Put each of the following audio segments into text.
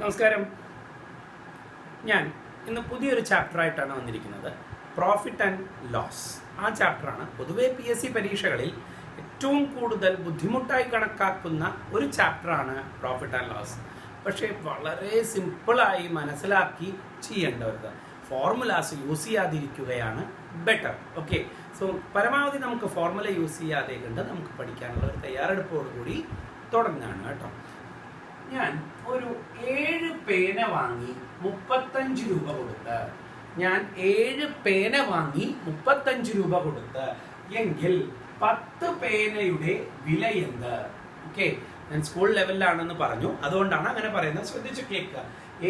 നമസ്കാരം. ഞാൻ ഇന്ന് പുതിയൊരു ചാപ്റ്ററായിട്ടാണ് വന്നിരിക്കുന്നത്. Profit and loss. ആ ചാപ്റ്ററാണ് പൊതുവെ PSC പരീക്ഷകളിൽ ഏറ്റവും കൂടുതൽ ബുദ്ധിമുട്ടായി കണക്കാക്കുന്ന ഒരു ചാപ്റ്ററാണ് പ്രോഫിറ്റ് ആൻഡ് ലോസ്. പക്ഷേ വളരെ സിമ്പിളായി മനസ്സിലാക്കി ചെയ്യേണ്ടവരുത്. ഫോർമുലാസ് യൂസ് ചെയ്യാതിരിക്കുകയാണ് ബെറ്റർ. ഓക്കെ, സോ പരമാവധി നമുക്ക് ഫോർമുല യൂസ് ചെയ്യാതെ കണ്ട് നമുക്ക് പഠിക്കാനുള്ള ഒരു തയ്യാറെടുപ്പോടുകൂടി തുടങ്ങുകയാണ് കേട്ടോ. ഞാൻ ഒരു 7 പേന വാങ്ങി 35 രൂപ കൊടുത്ത് 35 രൂപ കൊടുത്ത് എങ്കിൽ 10 പേനയുടെ വില എന്ത്? ഓക്കെ, ഞാൻ സ്കൂൾ ലെവലിലാണെന്ന് പറഞ്ഞു, അതുകൊണ്ടാണ് അങ്ങനെ പറയുന്നത്. ശ്രദ്ധിച്ചു കേൾക്കുക.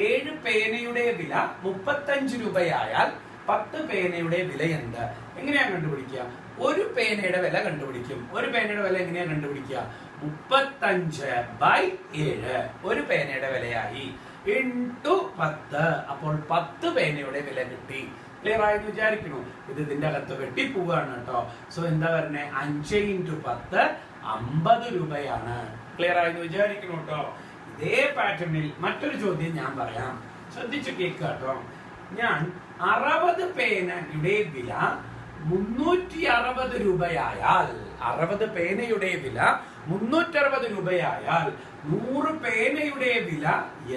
7 പേനയുടെ വില 35 രൂപയായാൽ 10 പേനയുടെ വില എന്ത്? എങ്ങനെയാണ് കണ്ടുപിടിക്കുക? ഒരു പേനയുടെ വില കണ്ടുപിടിക്കും. ഒരു പേനയുടെ വില എങ്ങനെയാണ് കണ്ടുപിടിക്കുക? 35/7 ഒരു പേനയുടെ വിലയായി ഇൻടു 10. അപ്പോൾ 10 പേനയുടെ വില കിട്ടി. ക്ലിയർ ആയെന്ന് വിചാരിക്കണു. ഇതിന്റെ അകത്ത് വെട്ടിപ്പോവാണ് കേട്ടോ. സോ എന്താ പറഞ്ഞേ? 5 × 10 50 രൂപയാണ്. ക്ലിയർ ആയെന്ന് വിചാരിക്കണു കേട്ടോ. ഇതേ പാറ്റേണിൽ മറ്റൊരു ചോദ്യം ഞാൻ പറയാം, ശ്രദ്ധിച്ചു കേൾക്കുക കേട്ടോ. ഞാൻ 60 പേനയുടെ വില 360 രൂപയായാൽ 60 പേനയുടെ വില 360 രൂപയായാൽ 100 പേനയുടെ വില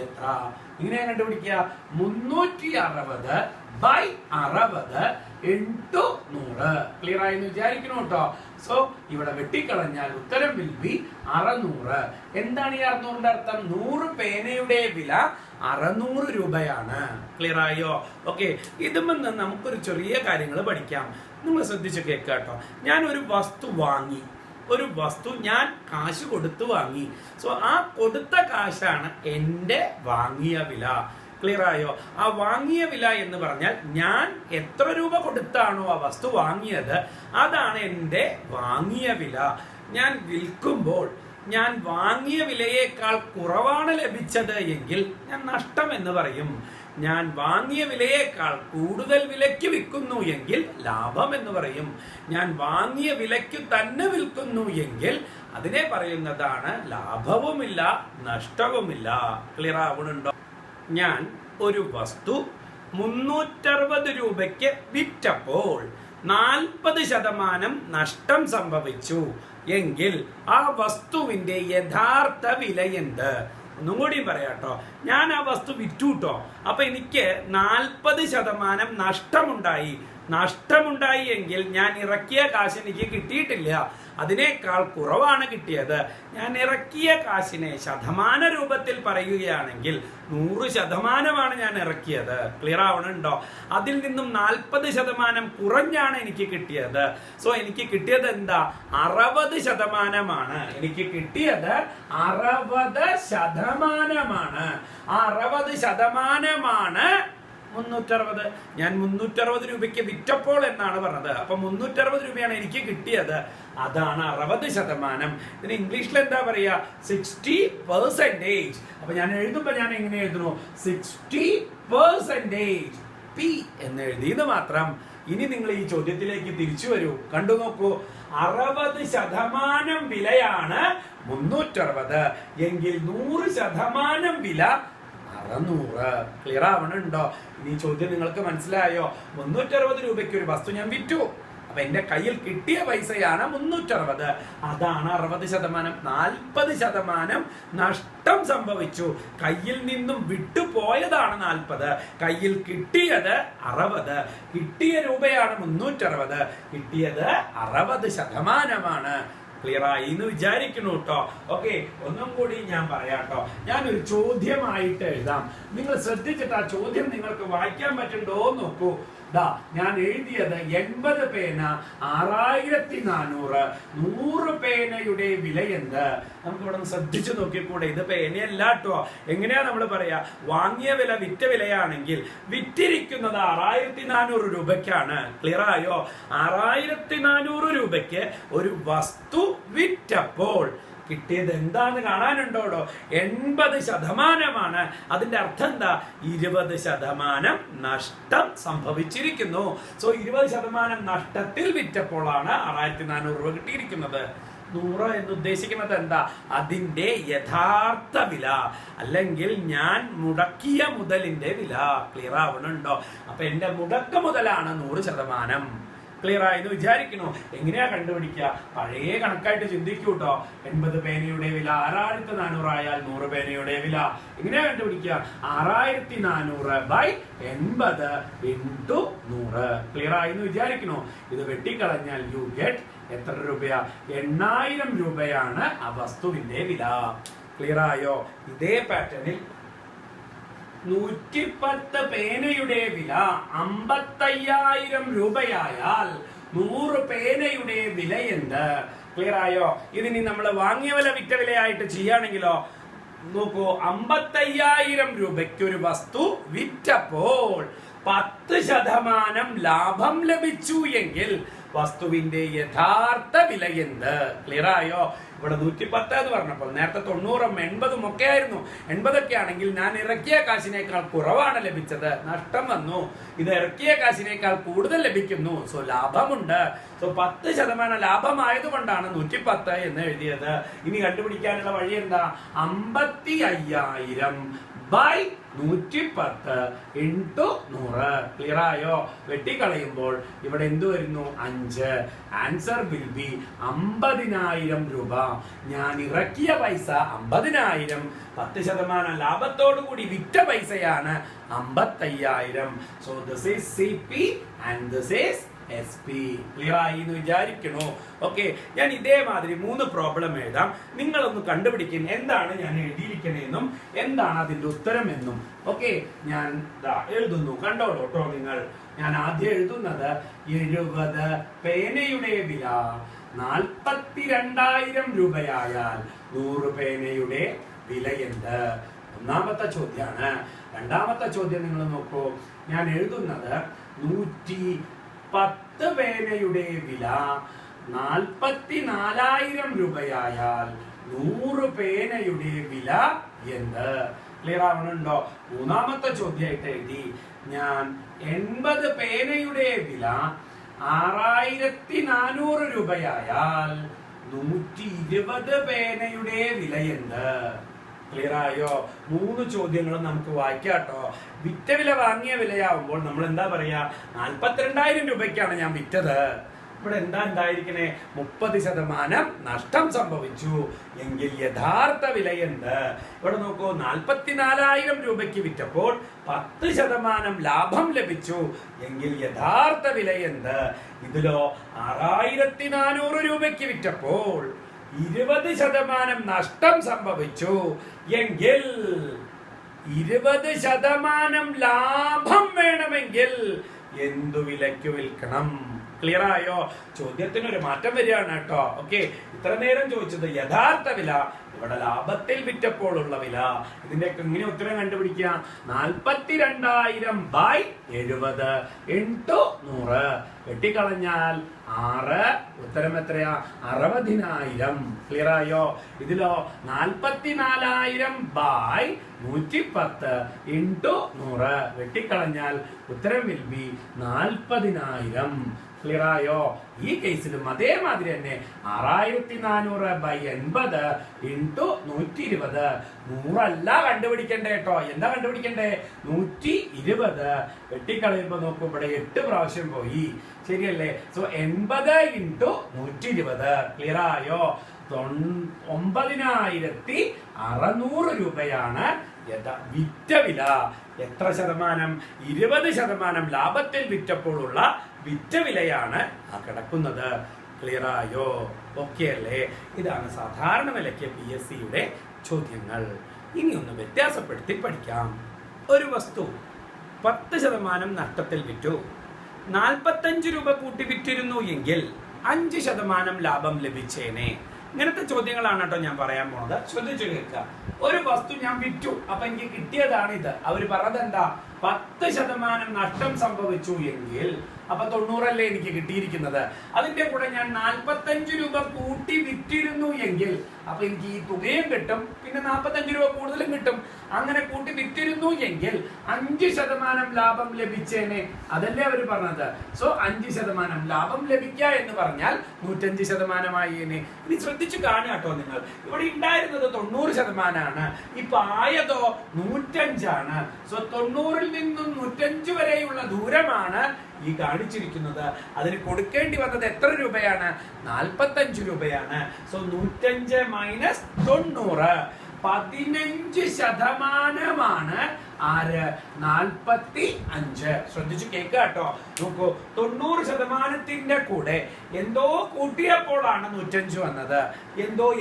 എത്ര? ഇങ്ങനെയാ കണ്ടുപിടിക്കുക. 360/60 × 100. ക്ലിയർ ആയെന്ന് വിചാരിക്കണം കേട്ടോ. സോ ഇവിടെ വെട്ടിക്കളഞ്ഞാൽ ഉത്തരം വിൽ ബി 600. എന്താണ് ഈ 600ന്റെ അർത്ഥം? 100 പേനയുടെ വില 600 രൂപയാണ്. ക്ലിയർ ആയോ? ഓക്കെ, ഇതുമെന്ന് നമുക്കൊരു ചെറിയ കാര്യങ്ങൾ പഠിക്കാം. നിങ്ങൾ ശ്രദ്ധിച്ച് കേൾക്കുക കേട്ടോ. ഞാൻ ഒരു വസ്തു ഞാൻ കാശ് കൊടുത്ത് വാങ്ങി. സോ ആ കൊടുത്ത കാശാണ് എൻ്റെ വാങ്ങിയ വില. ക്ലിയർ ആയോ? ആ വാങ്ങിയ വില എന്ന് പറഞ്ഞാൽ ഞാൻ എത്ര രൂപ കൊടുത്താണോ ആ വസ്തു വാങ്ങിയത് അതാണ് എൻ്റെ വാങ്ങിയ വില. ഞാൻ വിൽക്കുമ്പോൾ ഞാൻ വാങ്ങിയ വിലയേക്കാൾ കുറവാണ് ലഭിച്ചത് എങ്കിൽ ഞാൻ നഷ്ടം എന്ന് പറയും. ഞാൻ വാങ്ങിയ വിലയേക്കാൾ കൂടുതൽ വിലയ്ക്ക് വിൽക്കുന്നു എങ്കിൽ ലാഭം എന്ന് പറയും. ഞാൻ വാങ്ങിയ വിലയ്ക്ക് തന്നെ വിൽക്കുന്നു എങ്കിൽ അതിനെ പറയുന്നതാണ് ലാഭവുമില്ല നഷ്ടവുമില്ല. ക്ലിയർ ആവുന്നുണ്ടോ? ഞാൻ ഒരു വസ്തു 360 രൂപയ്ക്ക് വിറ്റപ്പോൾ 40% നഷ്ടം സംഭവിച്ചു എങ്കിൽ ആ വസ്തുവിന്റെ യഥാർത്ഥ വില എന്ത്? ഒന്നും കൂടി പറയാട്ടോ. ഞാൻ ആ വസ്തു വിറ്റുട്ടോ, അപ്പൊ എനിക്ക് 40% നഷ്ടമുണ്ടായി എങ്കിൽ ഞാൻ ഇറക്കിയ കാശ് എനിക്ക് കിട്ടിയിട്ടില്ല, അതിനേക്കാൾ കുറവാണ് കിട്ടിയത്. ഞാൻ ഇറക്കിയ കാശിനെ ശതമാന രൂപത്തിൽ പറയുകയാണെങ്കിൽ 100% ഞാൻ ഇറക്കിയത്. ക്ലിയർ ആവണുണ്ടോ? അതിൽ നിന്നും 40% കുറഞ്ഞാണ് എനിക്ക് കിട്ടിയത്. സോ എനിക്ക് കിട്ടിയത് എന്താ? 60%. എനിക്ക് കിട്ടിയത് 60%. ആ 60%. 360. ഞാൻ 360 രൂപയ്ക്ക് വിറ്റപ്പോൾ എന്നാണ് പറഞ്ഞത്. അപ്പൊ 360 രൂപയാണ് എനിക്ക് കിട്ടിയത്. അതാണ് 60%. ഇതിന് ഇംഗ്ലീഷിൽ എന്താ പറയാ? 60%. അപ്പൊ ഞാൻ എഴുതുമ്പോ ഞാൻ എങ്ങനെ എഴുതുന്നു? 60% P എന്ന് എഴുതിയത് മാത്രം. ഇനി നിങ്ങൾ ഈ ചോദ്യത്തിലേക്ക് തിരിച്ചു വരൂ, കണ്ടു നോക്കൂ. 60% വിലയാണ് 360 എങ്കിൽ 100% വില 600. ക്ലിയർ ആവണുണ്ടോ? ഇനി ചോദ്യം നിങ്ങൾക്ക് മനസ്സിലായോ? 360 രൂപയ്ക്ക് ഒരു വസ്തു ഞാൻ വിറ്റു. അപ്പൊ എന്റെ കയ്യിൽ കിട്ടിയ പൈസയാണ് 360. അതാണ് 60%. 40% നഷ്ടം സംഭവിച്ചു. കയ്യിൽ നിന്നും വിട്ടുപോയതാണ് 40. കയ്യിൽ കിട്ടിയത് 60. കിട്ടിയ രൂപയാണ് 360. കിട്ടിയത് 60%. ക്ലിയർ ആയി എന്ന് വിചാരിക്കുന്നു കേട്ടോ. ഓക്കെ, ഒന്നും കൂടി ഞാൻ പറയാട്ടോ. ഞാനൊരു ചോദ്യമായിട്ട് എഴുതാം. നിങ്ങൾ ശ്രദ്ധിച്ചിട്ട് ആ ചോദ്യം നിങ്ങൾക്ക് വായിക്കാൻ പറ്റുന്നുണ്ടോ നോക്കൂ. ഞാൻ എഴുതിയത് 80 പേന 6400. 100 പേനയുടെ വില എന്ത്? നമുക്ക് ഇവിടെ ശ്രദ്ധിച്ചു നോക്കിക്കൂടെ? ഇത് പേനയല്ല കേട്ടോ. എങ്ങനെയാ നമ്മൾ പറയാ? വാങ്ങിയ വില വിറ്റ വിലയാണെങ്കിൽ വിറ്റിരിക്കുന്നത് 6400 രൂപയ്ക്കാണ്. ക്ലിയർ ആയോ? 6400 രൂപയ്ക്ക് ഒരു വസ്തു വിറ്റപ്പോൾ കിട്ടിയത് എന്താന്ന് കാണാനുണ്ടോടോ? 80%. അതിന്റെ അർത്ഥം എന്താ? 20% നഷ്ടം സംഭവിച്ചിരിക്കുന്നു. സോ 20% നഷ്ടത്തിൽ വിറ്റപ്പോഴാണ് 6400 രൂപ കിട്ടിയിരിക്കുന്നത്. 100 എന്ന് ഉദ്ദേശിക്കുന്നത് എന്താ? അതിന്റെ യഥാർത്ഥ വില, അല്ലെങ്കിൽ ഞാൻ മുടക്കിയ മുതലിന്റെ വില. ക്ലിയർ ആവണുണ്ടോ? അപ്പൊ എന്റെ മുടക്ക മുതലാണ് 100%. ക്ലിയർ ആയെന്ന് വിചാരിക്കണോ? എങ്ങനെയാ കണ്ടുപിടിക്കുക? പഴയ കണക്കായിട്ട് ചിന്തിക്കൂട്ടോ. 80 പേനയുടെ വില 6400 ആയാൽ 100 പേനയുടെ വില എങ്ങനെയാ കണ്ടുപിടിക്കുക? 6400 ബൈ 80 ഇൻറ്റു 100. ക്ലിയർ ആയെന്ന് വിചാരിക്കണോ? ഇത് വെട്ടിക്കളഞ്ഞാൽ യു ഗെറ്റ് എത്ര രൂപയാ? 8000 രൂപയാണ് ആ വസ്തുവിന്റെ വില. ക്ലിയർ ആയോ? ഇതേ പാറ്റേണിൽ 110 പേനയുടെ വില 55000 രൂപയായാൽ 100 പേനയുടെ വില എന്ത്? ക്ലിയർ ആയോ? ഇതിനി നമ്മൾ വാങ്ങിയ വില വിറ്റ വിലയായിട്ട് ചെയ്യുകയാണെങ്കിലോ, നോക്കൂ, 55000 രൂപയ്ക്ക് ഒരു വസ്തു വിറ്റപ്പോൾ 10% ലാഭം ലഭിച്ചു എങ്കിൽ വസ്തുവിന്റെ യഥാർത്ഥ വില എന്ത്? ക്ലിയർ ആയോ? ഇവിടെ 110 എന്ന് പറഞ്ഞപ്പോൾ നേരത്തെ 90ഉം 80ഉം ഒക്കെ ആയിരുന്നു. 80ഒക്കെ ആണെങ്കിൽ ഞാൻ ഇറക്കിയ കാശിനേക്കാൾ കുറവാണ് ലഭിച്ചത്, നഷ്ടം വന്നു. ഇത് ഇറക്കിയ കാശിനേക്കാൾ കൂടുതൽ ലഭിക്കുന്നു, സോ ലാഭമുണ്ട്. സോ 10% ലാഭമായതുകൊണ്ടാണ് 110 എന്ന് എഴുതിയത്. ഇനി കണ്ടുപിടിക്കാനുള്ള വഴി എന്താ? 55000 ബൈ 110 ഇൻറ്റു 100. ക്ലിയർ ആയോ? വെട്ടിക്കളയുമ്പോൾ ഇവിടെ എന്ത് വരുന്നു? 5. ആൻസർ വിൽ ബി 50000 രൂപ. ഞാൻ ഇറക്കിയ പൈസ 50000, 10% ലാഭത്തോടു കൂടി വിറ്റ പൈസയാണ് 55000. So this is CP and this is SP. Clear ആയി എന്ന് വിചാരിക്കണോ? ഓക്കെ, ഞാൻ ഇതേമാതിരി 3 പ്രോബ്ലം എഴുതാം. നിങ്ങളൊന്ന് കണ്ടുപിടിക്കും എന്താണ് ഞാൻ എഴുതിയിരിക്കണേന്നും എന്താണ് അതിന്റെ ഉത്തരം എന്നും. ഓക്കെ, ഞാൻ എഴുതുന്നു, കണ്ടോളൂ കേട്ടോ നിങ്ങൾ. ഞാൻ ആദ്യം എഴുതുന്നത് 70 പേനയുടെ വില 42000 രൂപയായാൽ 100 പേനയുടെ വില എന്ത്? ഒന്നാമത്തെ ചോദ്യമാണ്. രണ്ടാമത്തെ ചോദ്യം നിങ്ങൾ നോക്കൂ. ഞാൻ എഴുതുന്നത് 110 പേനയുടെ വില 44000 രൂപയായാൽ 100 പേനയുടെ വില എന്ത്? ക്ലിയർ ആവണുണ്ടോ? മൂന്നാമത്തെ ചോദ്യമായിട്ട് എഴുതി ഞാൻ 80 പേനയുടെ വില 6400 രൂപയായാൽ 120 പേനയുടെ വില എന്ത്? ക്ലിയർ ആയോ? 3 ചോദ്യങ്ങളും നമുക്ക് വായിക്കാട്ടോ. വിറ്റ വില വാങ്ങിയ വിലയാവുമ്പോൾ നമ്മൾ എന്താ പറയാ? 42000 രൂപയ്ക്കാണ് ഞാൻ വിറ്റത്. ഇവിടെ എന്താ ഉണ്ടായിരിക്കണേ? 30% നഷ്ടം സംഭവിച്ചു എങ്കിൽ യഥാർത്ഥ വില എന്ത്? ഇവിടെ നോക്കൂ, 44000 രൂപയ്ക്ക് വിറ്റപ്പോൾ 10% ലാഭം ലഭിച്ചു എങ്കിൽ യഥാർത്ഥ വില എന്ത്? ഇതിലോ 6400 രൂപയ്ക്ക് വിറ്റപ്പോൾ 20% നഷ്ടം സംഭവിച്ചു എങ്കിൽ 20% ലാഭം വേണമെങ്കിൽ എന്തു വിലയ്ക്ക് വിൽക്കണം? ക്ലിയർ ആയോ? ചോദ്യത്തിന് ഒരു മാറ്റം വരികയാണ് കേട്ടോ. ഓക്കെ, ഇത്ര നേരം ചോദിച്ചത് യഥാർത്ഥ വില, ഇവിടെ ലാഭത്തിൽ വിറ്റപ്പോൾ ഉള്ള വില. ഇതിന്റെ എങ്ങനെ ഉത്തരം കണ്ടുപിടിക്കുക? 42000 ബൈ 70 ഇൻറ്റു 100. വെട്ടിക്കളഞ്ഞാൽ 6. ഉത്തരം എത്രയാ? 60000. ക്ലിയർ ആയോ? ഇതിലോ 44000 ബൈ 110 ഇൻറ്റു 100. വെട്ടിക്കളഞ്ഞാൽ ഉത്തരം വിൽ ബി 40000. ക്ലിയർ ആയോ? ഈ കേസിലും അതേമാതിരി തന്നെ 6400 ബൈ 80 ഇൻറ്റു 120. 100 കണ്ടുപിടിക്കണ്ടേ കേട്ടോ. എന്താ കണ്ടുപിടിക്കണ്ടേ? 120. വെട്ടിക്കളയുമ്പോ നോക്കൂ, ഇവിടെ 8 പ്രാവശ്യം പോയി. ശരിയല്ലേ? So 80 into 120. ക്ലിയർ ആയോ? 9600 രൂപയാണ് വിറ്റ വില. എത്ര ശതമാനം? 20% ലാഭത്തിൽ വിറ്റപ്പോഴുള്ള വിറ്റ വിലയാണ് ആ കിടക്കുന്നത്. ക്ലിയർ ആയോ? ഓക്കെ അല്ലേ? ഇതാണ് സാധാരണ വിലയ്ക്ക് PSCയുടെ ചോദ്യങ്ങൾ. ഇനി ഒന്ന് വ്യത്യാസപ്പെടുത്തി പഠിക്കാം. ഒരു വസ്തു 10% നഷ്ടത്തിൽ വിറ്റു, 45 രൂപ കൂട്ടി വിറ്റിരുന്നു എങ്കിൽ 5% ലാഭം ലഭിച്ചേനെ. ഇങ്ങനത്തെ ചോദ്യങ്ങളാണ് കേട്ടോ ഞാൻ പറയാൻ പോണത്. ശ്രദ്ധിച്ചു കേൾക്കുക. ഒരു വസ്തു ഞാൻ വിറ്റു, അപ്പൊ എനിക്ക് കിട്ടിയതാണ് ഇത്. അവര് പറഞ്ഞത് എന്താ? 10% നഷ്ടം സംഭവിച്ചു എങ്കിൽ, അപ്പൊ 90 എനിക്ക് കിട്ടിയിരിക്കുന്നത്, അതിന്റെ കൂടെ ഞാൻ 45 രൂപ കൂട്ടി വിറ്റിരുന്നു എങ്കിൽ, അപ്പൊ എനിക്ക് ഈ തുകയും കിട്ടും, പിന്നെ 45 രൂപ കൂടുതലും കിട്ടും. അങ്ങനെ കൂട്ടി വിറ്റിരുന്നു എങ്കിൽ 5% ലാഭം ലഭിച്ചേനെ. അതല്ലേ അവര് പറഞ്ഞത്. സോ 5% ലാഭം ലഭിക്കുക എന്ന് പറഞ്ഞാൽ 105% ഇനി ശ്രദ്ധിച്ചു കാണുക നിങ്ങൾ. ഇവിടെ ഉണ്ടായിരുന്നത് 90%, ഇപ്പൊ ആയതോ 105. സോ 90-ൽ നിന്നും 105 വരെയുള്ള ദൂരമാണ് ഈ കാണിച്ചിരിക്കുന്നത്. അതിന് കൊടുക്കേണ്ടി വന്നത് എത്ര രൂപയാണ്? 45 രൂപയാണ്. സോ 105 മൈനസ് 90, 15% ആര്? 45. ശ്രദ്ധിച്ചു കേൾക്കുക കേട്ടോ. നോക്കൂ, 90% കൂടെ എന്തോ കൂട്ടിയപ്പോഴാണ് 105 വന്നത്.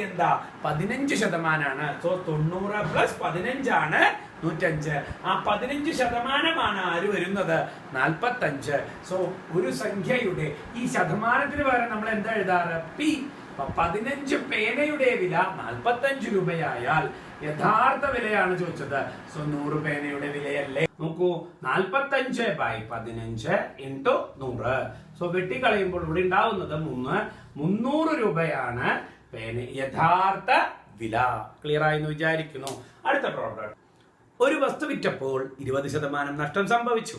എന്താ 15%. So 90 plus 15 105. ആ 15% ആര് വരുന്നത്? 45. സോ ഒരു സംഖ്യയുടെ ഈ ശതമാനത്തിന് പകരം നമ്മൾ എന്താ എഴുതാറ്? പി. 15 പേനയുടെ വില 45 രൂപയായാൽ യഥാർത്ഥ വിലയാണ് ചോദിച്ചത്. സോ 100 പേനയുടെ വിലയല്ലേ? നോക്കൂ, 45/15 ഇൻടു 100. സോ വെട്ടിക്കളയുമ്പോൾ ഇവിടെ ഉണ്ടാവുന്നത് 300 രൂപയാണ് പേന യഥാർത്ഥ വില. ക്ലിയർ ആയി എന്ന് വിചാരിക്കുന്നു. അടുത്ത പ്രോബ്ലം. ഒരു വസ്തു വിറ്റപ്പോൾ 20% നഷ്ടം സംഭവിച്ചു.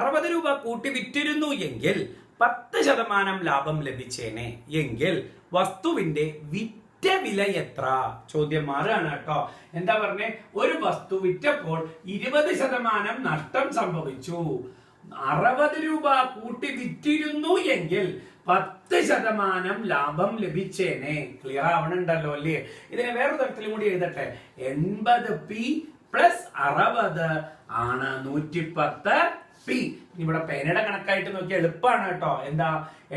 60 രൂപ കൂട്ടി വിറ്റിരുന്നു എങ്കിൽ 10% ലാഭം ലഭിച്ചേനെ. എങ്കിൽ വസ്തുവിന്റെ വിറ്റ വില എത്ര? ചോദ്യം മാറുകയാണ് കേട്ടോ. എന്താ പറഞ്ഞേ? ഒരു വസ്തു വിറ്റപ്പോൾ 20% നഷ്ടം സംഭവിച്ചു. 60 രൂപ കൂട്ടി വിറ്റിരുന്നു എങ്കിൽ 10% ലാഭം ലഭിച്ചേനെ. ക്ലിയർ ആവണുണ്ടല്ലോ അല്ലേ? ഇതിനെ വേറൊരു തരത്തിലും കൂടി എഴുതട്ടെ. 80p പ്ലസ് 60 ആണ് 110p. ഇവിടെ പേനയുടെ കണക്കായിട്ട് നോക്കിയാൽ എളുപ്പമാണ് കേട്ടോ. എന്താ?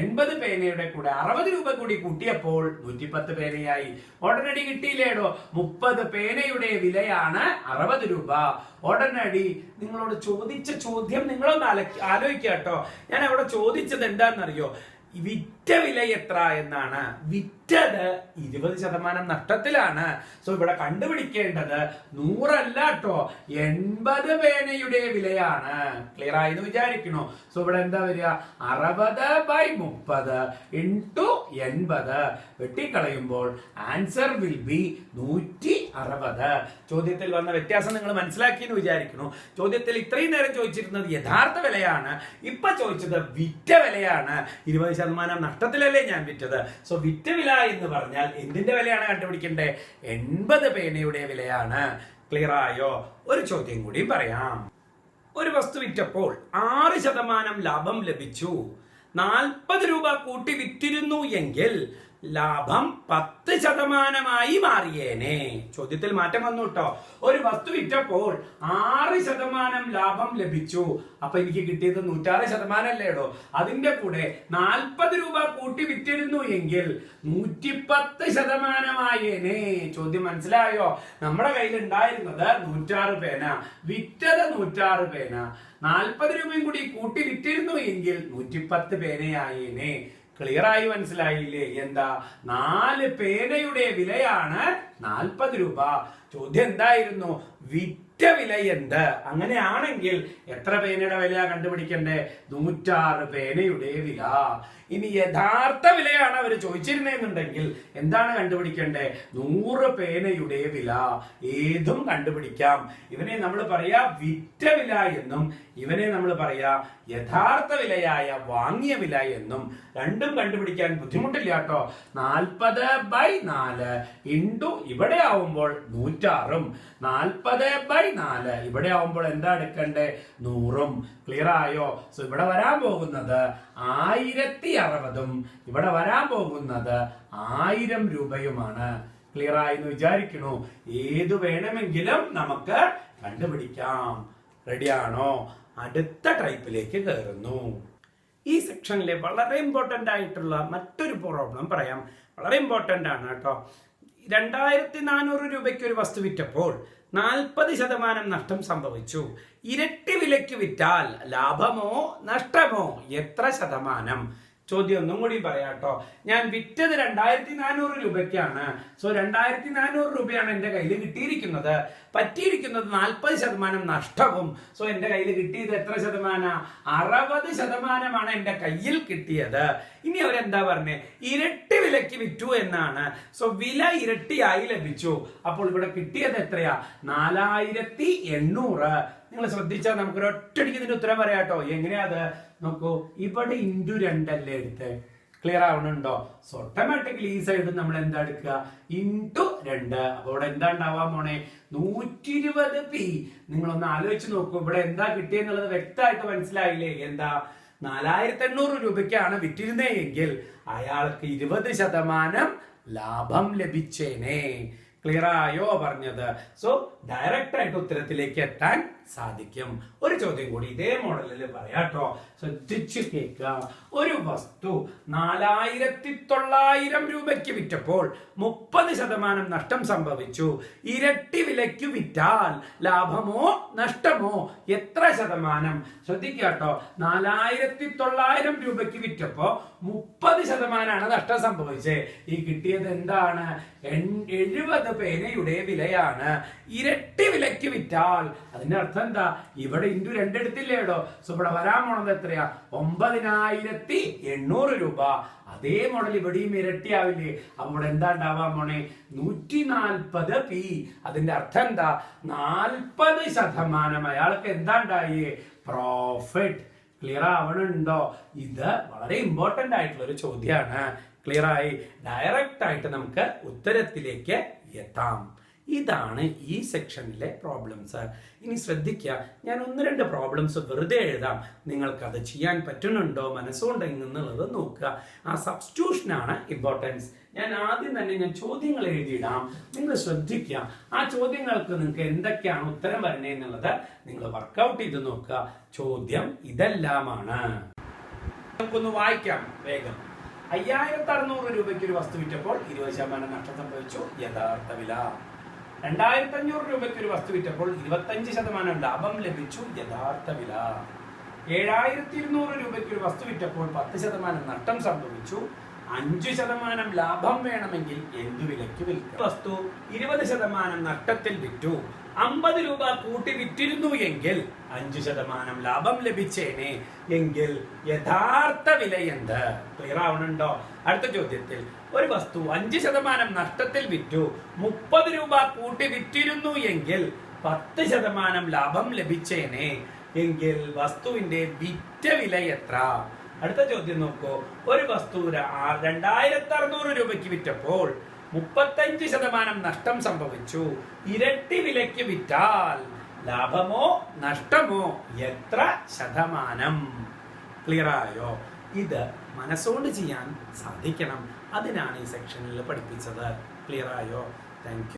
80 പേനയുടെ കൂടെ 60 രൂപ കൂടി കൂട്ടിയപ്പോൾ 110 പേനയായി. ഉടനടി കിട്ടിയില്ലേടോ? 30 പേനയുടെ വിലയാണ് 60 രൂപ. ഉടനടി നിങ്ങളോട് ചോദിച്ച ചോദ്യം നിങ്ങളൊന്ന് ആലോചിക്കുക കേട്ടോ. ഞാൻ അവിടെ ചോദിച്ചത് എന്താണെന്നറിയോ? വിറ്റ വില എത്ര എന്നാണ്. വിറ്റത് 20% നഷ്ടത്തിലാണ്. സോ ഇവിടെ കണ്ടുപിടിക്കേണ്ടത് 100 അല്ല കേട്ടോ, 80 പേനയുടെ വിലയാണ്. ക്ലിയർ ആയെന്ന് വിചാരിക്കണോ? സോ ഇവിടെ എന്താ വരിക? 60/30 ഇൻടു 80. വെട്ടിക്കളയുമ്പോൾ ആൻസർ വിൽ ബി 160. ചോദ്യത്തിൽ വന്ന വ്യത്യാസം നിങ്ങൾ മനസ്സിലാക്കി എന്ന് വിചാരിക്കണു. ചോദ്യത്തിൽ ഇത്രയും നേരം ചോദിച്ചിരുന്നത് യഥാർത്ഥ വിലയാണ്, ഇപ്പൊ ചോദിച്ചത് വിറ്റ വിലയാണ്. 20% നഷ്ടത്തിലല്ലേ ഞാൻ വിറ്റത്. സോ വിറ്റ വില എന്ന് പറഞ്ഞാൽ എന്തിന്റെ വിലയാണ് കണ്ടുപിടിക്കണ്ടേ? 80 പേനയുടെ വിലയാണ്. ക്ലിയർ ആയോ? ഒരു ചോദ്യം കൂടി പറയാം. ഒരു വസ്തു വിറ്റപ്പോൾ 6% ലാഭം ലഭിച്ചു. 40 രൂപ കൂട്ടി വിറ്റിരുന്നു എങ്കിൽ ലാഭം 10% മാറിയേനെ. ചോദ്യത്തിൽ മാറ്റം വന്നു കേട്ടോ. ഒരു വസ്തു വിറ്റപ്പോൾ 6% ലാഭം ലഭിച്ചു. അപ്പൊ എനിക്ക് കിട്ടിയത് 106% അല്ലേടോ. അതിന്റെ കൂടെ 40 രൂപ കൂട്ടി വിറ്റിരുന്നു എങ്കിൽ 110% ആയേനെ. ചോദ്യം മനസ്സിലായോ? നമ്മുടെ കയ്യിൽ ഉണ്ടായിരുന്നത് 106 പേന, വിറ്റത് 106 പേന. 40 രൂപയും കൂടി കൂട്ടി വിറ്റിരുന്നു എങ്കിൽ 110 പേനയായേനെ. ക്ലിയർ ആയി മനസ്സിലായില്ലേ? എന്താ? 4 പേനയുടെ വിലയാണ് 40 രൂപ. ചോദ്യം എന്തായിരുന്നു? വിറ്റ വില എന്ത്? അങ്ങനെയാണെങ്കിൽ എത്ര പേനയുടെ വില കണ്ടുപിടിക്കണ്ടേ? 106 പേനയുടെ വില. ഇനി യഥാർത്ഥ വിലയാണ് അവർ ചോദിച്ചിരുന്നെന്നുണ്ടെങ്കിൽ എന്താണ് കണ്ടുപിടിക്കണ്ടേ? 100 പേനയുടെ വില. ഏതും കണ്ടുപിടിക്കാം. ഇവനെ നമ്മൾ പറയാ വിറ്റ വില എന്നും ഇവനെ നമ്മൾ പറയാ യഥാർത്ഥ വിലയായ വാങ്ങിയ വില എന്നും. രണ്ടും കണ്ടുപിടിക്കാൻ ബുദ്ധിമുട്ടില്ല കേട്ടോ. 40/4 ഇൻടു ഇവിടെ ആവുമ്പോൾ 106, 40/4 ഇവിടെ ആവുമ്പോൾ എന്താ എടുക്കണ്ടേ? 100. ക്ലിയർ ആയോ? സോ ഇവിടെ വരാൻ പോകുന്നത് 1060, ഇവിടെ വരാൻ പോകുന്നത് 1000 രൂപയുമാണ്. ക്ലിയർ ആയി എന്ന് വിചാരിക്കണു. ഏതു വേണമെങ്കിലും നമുക്ക് കണ്ടുപിടിക്കാം. റെഡിയാണോ? അടുത്ത ടൈപ്പിലേക്ക് കയറുന്നു. ഈ സെക്ഷനിലെ വളരെ ഇമ്പോർട്ടൻ്റ് ആയിട്ടുള്ള മറ്റൊരു പ്രോബ്ലം പറയാം. വളരെ ഇമ്പോർട്ടൻ്റ് ആണ് കേട്ടോ. 2400 രൂപയ്ക്ക് ഒരു വസ്തു വിറ്റപ്പോൾ 40% നഷ്ടം സംഭവിച്ചു. ഇരട്ടി വിലയ്ക്ക് വിറ്റാൽ ലാഭമോ നഷ്ടമോ? എത്ര ശതമാനം? ചോദ്യം ഒന്നും കൂടി പറയാട്ടോ. ഞാൻ വിറ്റത് 2400 രൂപയ്ക്കാണ്. സോ 2400 രൂപയാണ് എന്റെ കയ്യിൽ കിട്ടിയിരിക്കുന്നത്. പറ്റിയിരിക്കുന്നത് 40% നഷ്ടവും. സോ എന്റെ കയ്യിൽ കിട്ടിയത് എത്ര ശതമാനം? 60% എന്റെ കയ്യിൽ കിട്ടിയത്. ഇനി അവരെന്താ പറഞ്ഞേ? ഇരട്ടി വിലക്ക് വിറ്റു എന്നാണ്. സോ വില ഇരട്ടിയായി ലഭിച്ചു. അപ്പോൾ ഇവിടെ കിട്ടിയത് എത്രയാ? 4800. നിങ്ങൾ ശ്രദ്ധിച്ചാൽ നമുക്ക് ഒരൊറ്റടിക്ക് ഇതിന്റെ ഉത്തരം പറയാട്ടോ. എങ്ങനെയാ അത് നോക്കൂ. ഇവിടെ × 2 അല്ലേ എടുത്ത്. ക്ലിയർ ആവണുണ്ടോ? സോ ഓട്ടോമാറ്റിക്കലി ഈ സൈഡ് നമ്മൾ എന്താ എടുക്കുക? × 2. അപ്പൊ ഇവിടെ എന്താ ഉണ്ടാവാൻ പോണേ? 120p. നിങ്ങളൊന്ന് ആലോചിച്ച് നോക്കൂ. ഇവിടെ എന്താ കിട്ടിയെന്നുള്ളത് വ്യക്തമായിട്ട് മനസ്സിലായില്ലേ? എന്താ? 4800 രൂപയ്ക്കാണ് വിറ്റിരുന്നതെങ്കിൽ അയാൾക്ക് 20% ലാഭം ലഭിച്ചേനെ. ക്ലിയർ ആയോ പറഞ്ഞത്? സോ ഡയറക്റ്റ് ആയിട്ട് ഉത്തരത്തിലേക്ക് എത്താൻ സാധിക്കും. ഒരു ചോദ്യം കൂടി ഇതേ മോഡലിൽ പറയാട്ടോ. ശ്രദ്ധിച്ചു കേൾക്കുക. ഒരു വസ്തു 4900 രൂപയ്ക്ക് വിറ്റപ്പോൾ 30% നഷ്ടം സംഭവിച്ചു. ഇരട്ടി വിലയ്ക്ക് വിറ്റാൽ ലാഭമോ നഷ്ടമോ? എത്ര ശതമാനം? ശ്രദ്ധിക്കാട്ടോ. 4900 രൂപയ്ക്ക് വിറ്റപ്പോ 30% നഷ്ടം സംഭവിച്ചേ. ഈ കിട്ടിയത് എന്താണ്? 70 പേനയുടെ വിലയാണ്. ഇരട്ടി വിലയ്ക്ക് വിറ്റാൽ അതിന്റെ അർത്ഥം എന്താ? ഇവിടെ × 2 എടുത്തില്ലേടോ. സോ ഇവിടെ വരാൻ പോണത് എത്രയാ? 9800 രൂപ. അതേ മോഡൽ ഇവിടെയും ഇരട്ടിയാവില്ലേ? അപ്പൊ ഇവിടെ എന്താ ഉണ്ടാവാൻ പോണേ? 140p. അതിന്റെ അർത്ഥം എന്താ? 40% അയാൾക്ക് എന്താ ഉണ്ടായേ? പ്രോഫിറ്റ്. ക്ലിയർ ആവണുണ്ടോ? ഇത് വളരെ ഇമ്പോർട്ടന്റ് ആയിട്ടുള്ള ഒരു ചോദ്യമാണ്. ക്ലിയർ ആയി? ഡയറക്റ്റ് ആയിട്ട് നമുക്ക് ഉത്തരത്തിലേക്ക് എത്താം. ഇതാണ് ഈ സെക്ഷനിലെ പ്രോബ്ലംസ്. ഇനി ശ്രദ്ധിക്കുക, ഞാൻ 1-2 പ്രോബ്ലംസ് വെറുതെ എഴുതാം. നിങ്ങൾക്കത് ചെയ്യാൻ പറ്റുന്നുണ്ടോ മനസ്സുകൊണ്ടെന്നുള്ളത് നോക്കുക. ആ സബ്സ്റ്റിറ്റ്യൂഷനാണ് ഇമ്പോർട്ടൻസ്. ഞാൻ ആദ്യം തന്നെ ചോദ്യങ്ങൾ എഴുതിയിടാം. നിങ്ങൾ ശ്രദ്ധിക്കുക. ആ ചോദ്യങ്ങൾക്ക് നിങ്ങൾക്ക് എന്തൊക്കെയാണ് ഉത്തരം വരുന്നത് എന്നുള്ളത് നിങ്ങൾ വർക്കൗട്ട് ചെയ്ത് നോക്കുക. ചോദ്യം ഇതെല്ലാമാണ്. നമുക്കൊന്ന് വായിക്കാം വേഗം. 5600 രൂപയ്ക്ക് ഒരു വസ്തു വിറ്റപ്പോൾ 20% നഷ്ടം സംഭവിച്ചു. യഥാർത്ഥ വില. 2500 രൂപയ്ക്ക് ഒരു വസ്തു വിറ്റപ്പോൾ 25% ലാഭം ലഭിച്ചു. യഥാർത്ഥ വില. 7200 രൂപയ്ക്ക് ഒരു വസ്തു വിറ്റപ്പോൾ 10% നഷ്ടം സംഭവിച്ചു. 5% ലാഭം വേണമെങ്കിൽ എന്തു വിലയ്ക്ക് വിൽക്കാം? വസ്തു 20% നഷ്ടത്തിൽ വിറ്റു. 50 രൂപ കൂട്ടി വിറ്റിരുന്നു എങ്കിൽ 5% ലാഭം ലഭിച്ചേനെ. എങ്കിൽ യഥാർത്ഥ വില എന്ത്? ക്ലിയർ ആവണുണ്ടോ? അടുത്ത ചോദ്യത്തിൽ ഒരു വസ്തു 5% നഷ്ടത്തിൽ വിറ്റു. 30 രൂപ കൂട്ടി വിറ്റിരുന്നു എങ്കിൽ 10% ലാഭം ലഭിച്ചേനെ. എങ്കിൽ വസ്തുവിന്റെ വിറ്റ വില എത്ര? അടുത്ത ചോദ്യം നോക്കൂ. ഒരു വസ്തു 2600 രൂപയ്ക്ക് വിറ്റപ്പോൾ 35% നഷ്ടം സംഭവിച്ചു. ഇരട്ടി വിലയ്ക്ക് വിറ്റാൽ ലാഭമോ നഷ്ടമോ? എത്ര ശതമാനം? ക്ലിയർ ആയോ? ഇത് മനസ്സുകൊണ്ട് ചെയ്യാൻ സാധിക്കണം. അതിനാണ് ഈ സെക്ഷനിൽ പഠിപ്പിച്ചത്. ക്ലിയർ ആയോ? Thank you.